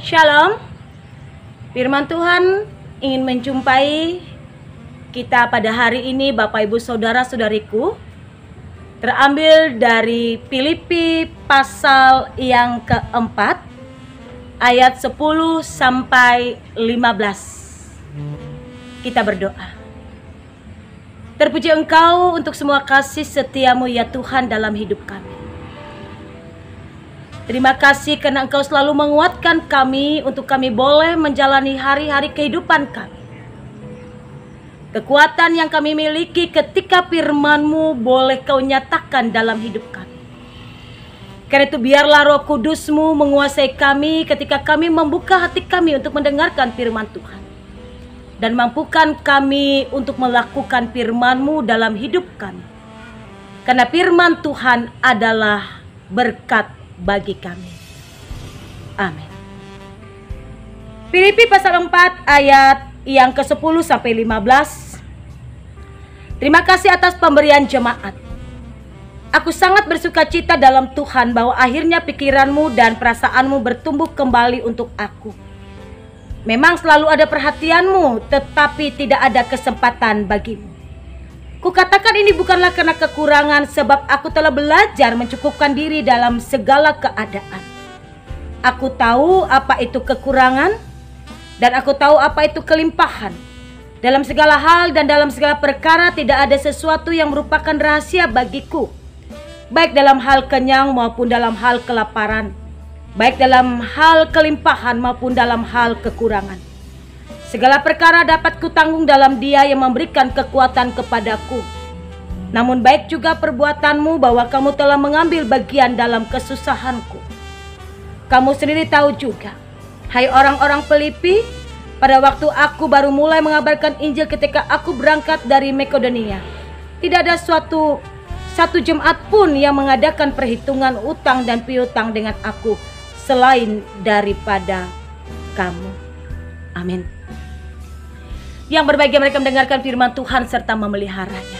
Shalom. Firman Tuhan ingin menjumpai kita pada hari ini, Bapak Ibu Saudara-saudariku. Terambil dari Filipi pasal yang keempat, ayat 10 sampai 15. Kita berdoa. Terpuji Engkau untuk semua kasih setiamu ya Tuhan dalam hidup kami. Terima kasih karena Engkau selalu menguatkan kami untuk kami boleh menjalani hari-hari kehidupan kami. Kekuatan yang kami miliki ketika firman-Mu boleh Kau nyatakan dalam hidup kami. Karena itu biarlah Roh Kudus-Mu menguasai kami ketika kami membuka hati kami untuk mendengarkan firman Tuhan. Dan mampukan kami untuk melakukan firman-Mu dalam hidup kami. Karena firman Tuhan adalah berkat bagi kami. Amin. Filipi pasal 4 ayat yang ke-10 sampai 15. Terima kasih atas pemberian jemaat. Aku sangat bersukacita dalam Tuhan bahwa akhirnya pikiranmu dan perasaanmu bertumbuh kembali untuk aku. Memang selalu ada perhatianmu, tetapi tidak ada kesempatan bagimu. Kukatakan ini bukanlah karena kekurangan, sebab aku telah belajar mencukupkan diri dalam segala keadaan. Aku tahu apa itu kekurangan, dan aku tahu apa itu kelimpahan. Dalam segala hal dan dalam segala perkara tidak ada sesuatu yang merupakan rahasia bagiku. Baik dalam hal kenyang maupun dalam hal kelaparan. Baik dalam hal kelimpahan maupun dalam hal kekurangan. Segala perkara dapat kutanggung dalam Dia yang memberikan kekuatan kepadaku. Namun baik juga perbuatanmu bahwa kamu telah mengambil bagian dalam kesusahanku. Kamu sendiri tahu juga, hai orang-orang Filipi, pada waktu aku baru mulai mengabarkan Injil ketika aku berangkat dari Makedonia, tidak ada satu jemaat pun yang mengadakan perhitungan utang dan piutang dengan aku selain daripada kamu. Amin. Yang berbahagia mereka mendengarkan firman Tuhan serta memeliharanya.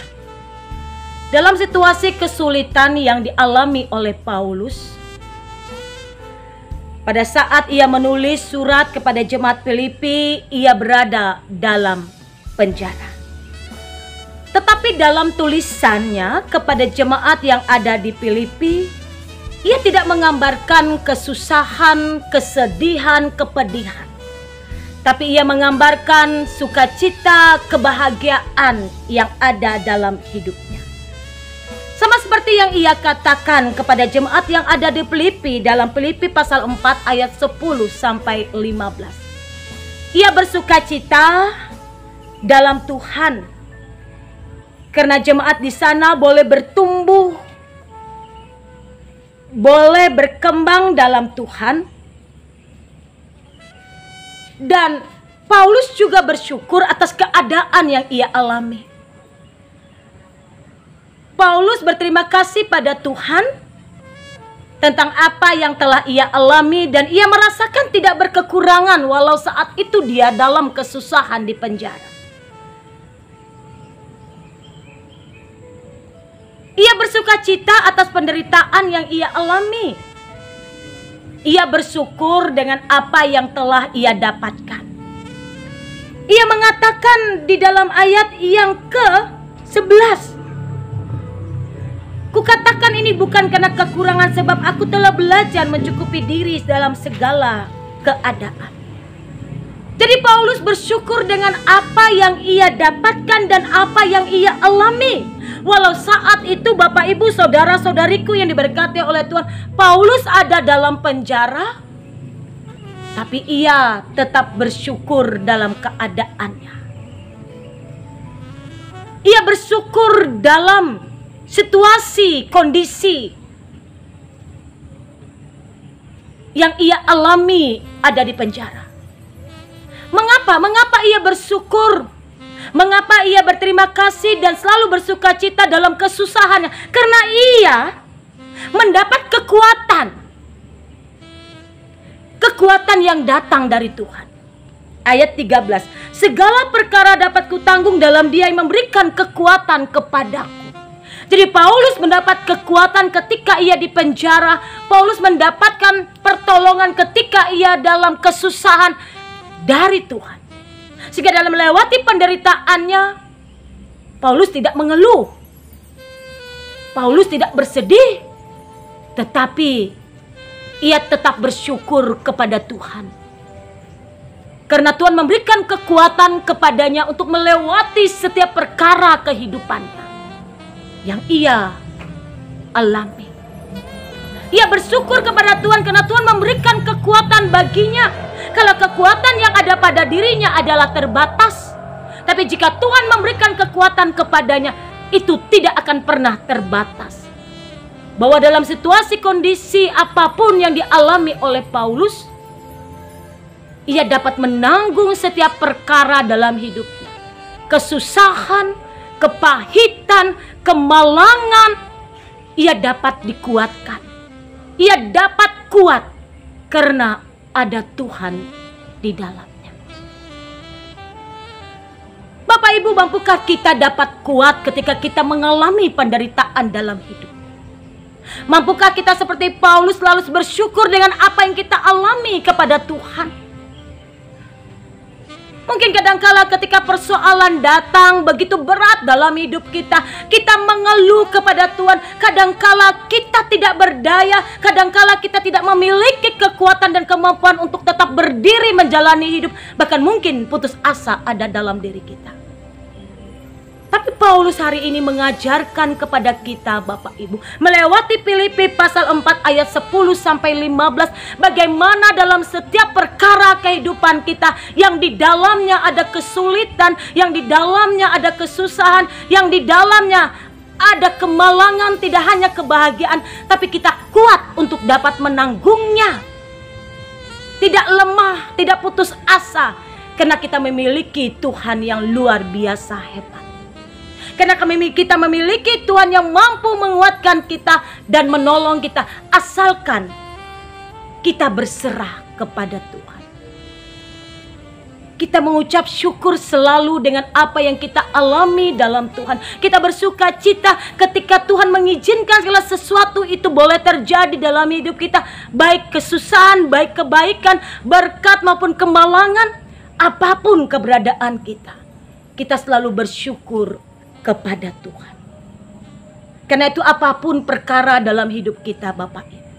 Dalam situasi kesulitan yang dialami oleh Paulus, pada saat ia menulis surat kepada jemaat Filipi, ia berada dalam penjara. Tetapi dalam tulisannya kepada jemaat yang ada di Filipi, ia tidak menggambarkan kesusahan, kesedihan, kepedihan. Tapi ia menggambarkan sukacita, kebahagiaan yang ada dalam hidupnya. Sama seperti yang ia katakan kepada jemaat yang ada di Filipi dalam Filipi pasal 4 ayat 10 sampai 15. Ia bersukacita dalam Tuhan. Karena jemaat di sana boleh bertumbuh, boleh berkembang dalam Tuhan. Dan Paulus juga bersyukur atas keadaan yang ia alami. Paulus berterima kasih pada Tuhan tentang apa yang telah ia alami, dan ia merasakan tidak berkekurangan walau saat itu dia dalam kesusahan di penjara. Ia bersukacita atas penderitaan yang ia alami. Ia bersyukur dengan apa yang telah ia dapatkan. Ia mengatakan di dalam ayat yang ke-11, kukatakan ini bukan karena kekurangan, sebab aku telah belajar mencukupi diri dalam segala keadaan. Jadi Paulus bersyukur dengan apa yang ia dapatkan dan apa yang ia alami. Walau saat itu Bapak Ibu Saudara-saudariku yang diberkati oleh Tuhan, Paulus ada dalam penjara, tapi ia tetap bersyukur dalam keadaannya. Ia bersyukur dalam situasi, kondisi yang ia alami ada di penjara. Mengapa? Mengapa ia bersyukur? Mengapa ia berterima kasih dan selalu bersukacita dalam kesusahannya? Karena ia mendapat kekuatan. Kekuatan yang datang dari Tuhan. Ayat 13. Segala perkara dapat kutanggung dalam Dia yang memberikan kekuatan kepadaku. Jadi Paulus mendapat kekuatan ketika ia di penjara. Paulus mendapatkan pertolongan ketika ia dalam kesusahan dari Tuhan. Sehingga dalam melewati penderitaannya, Paulus tidak mengeluh. Paulus tidak bersedih. Tetapi ia tetap bersyukur kepada Tuhan. Karena Tuhan memberikan kekuatan kepadanya untuk melewati setiap perkara kehidupannya yang ia alami. Ia bersyukur kepada Tuhan karena Tuhan memberikan kekuatan baginya. Kalau kekuatan yang ada pada dirinya adalah terbatas, tapi jika Tuhan memberikan kekuatan kepadanya, itu tidak akan pernah terbatas. Bahwa dalam situasi kondisi apapun yang dialami oleh Paulus, ia dapat menanggung setiap perkara dalam hidupnya. Kesusahan, kepahitan, kemalangan, ia dapat dikuatkan. Ia dapat kuat karena ada Tuhan di dalamnya. Bapak Ibu, mampukah kita dapat kuat ketika kita mengalami penderitaan dalam hidup? Mampukah kita seperti Paulus selalu bersyukur dengan apa yang kita alami kepada Tuhan? Mungkin kadangkala ketika persoalan datang begitu berat dalam hidup kita, kita mengeluh kepada Tuhan. Kadangkala kita tidak berdaya, kadangkala kita tidak memiliki kekuatan dan kemampuan untuk tetap berdiri menjalani hidup. Bahkan mungkin putus asa ada dalam diri kita. Tapi Paulus hari ini mengajarkan kepada kita Bapak Ibu, melewati Filipi pasal 4 ayat 10 sampai 15, bagaimana dalam setiap perkara kehidupan kita yang di dalamnya ada kesulitan, yang di dalamnya ada kesusahan, yang di dalamnya ada kemalangan, tidak hanya kebahagiaan, tapi kita kuat untuk dapat menanggungnya. Tidak lemah, tidak putus asa, karena kita memiliki Tuhan yang luar biasa hebat. Karena kita memiliki Tuhan yang mampu menguatkan kita dan menolong kita, asalkan kita berserah kepada Tuhan. Kita mengucap syukur selalu dengan apa yang kita alami dalam Tuhan. Kita bersuka cita ketika Tuhan mengizinkan segala sesuatu itu boleh terjadi dalam hidup kita. Baik kesusahan, baik kebaikan, berkat maupun kemalangan, apapun keberadaan kita. Kita selalu bersyukur kepada Tuhan. Karena itu apapun perkara dalam hidup kita Bapak Ibu,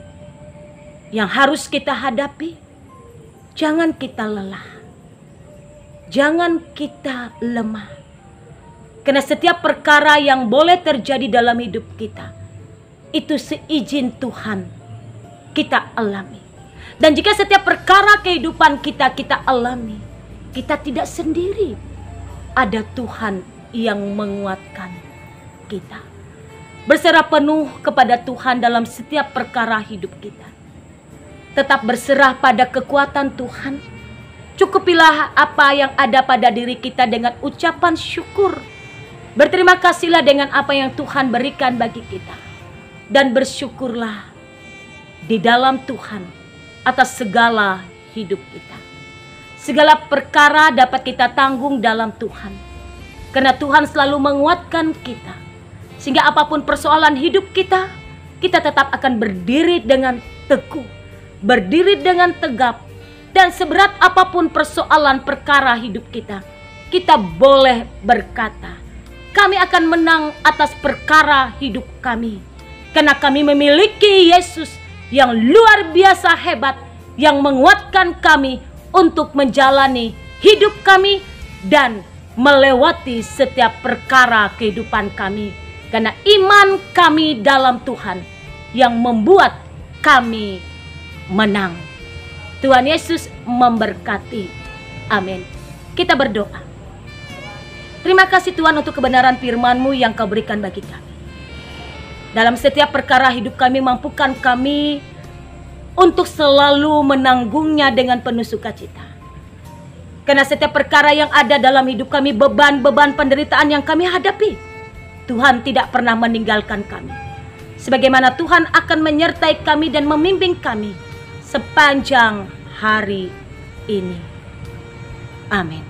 yang harus kita hadapi, jangan kita lelah, jangan kita lemah. Karena setiap perkara yang boleh terjadi dalam hidup kita, itu seizin Tuhan kita alami. Dan jika setiap perkara kehidupan kita alami, kita tidak sendiri. Ada Tuhan yang menguatkan kita. Berserah penuh kepada Tuhan dalam setiap perkara hidup kita. Tetap berserah pada kekuatan Tuhan. Cukupilah apa yang ada pada diri kita dengan ucapan syukur. Berterima kasihlah dengan apa yang Tuhan berikan bagi kita. Dan bersyukurlah di dalam Tuhan atas segala hidup kita. Segala perkara dapat kita tanggung dalam Tuhan. Karena Tuhan selalu menguatkan kita. Sehingga apapun persoalan hidup kita, kita tetap akan berdiri dengan teguh. Berdiri dengan tegap. Dan seberat apapun persoalan perkara hidup kita, kita boleh berkata, kami akan menang atas perkara hidup kami. Karena kami memiliki Yesus yang luar biasa hebat, yang menguatkan kami untuk menjalani hidup kami dan melewati setiap perkara kehidupan kami. Karena iman kami dalam Tuhan yang membuat kami menang. Tuhan Yesus memberkati. Amin. Kita berdoa. Terima kasih Tuhan untuk kebenaran firman-Mu yang Kau berikan bagi kami. Dalam setiap perkara hidup kami, mampukan kami untuk selalu menanggungnya dengan penuh sukacita. Karena setiap perkara yang ada dalam hidup kami, beban-beban penderitaan yang kami hadapi, Tuhan tidak pernah meninggalkan kami. Sebagaimana Tuhan akan menyertai kami dan membimbing kami sepanjang hari ini. Amin.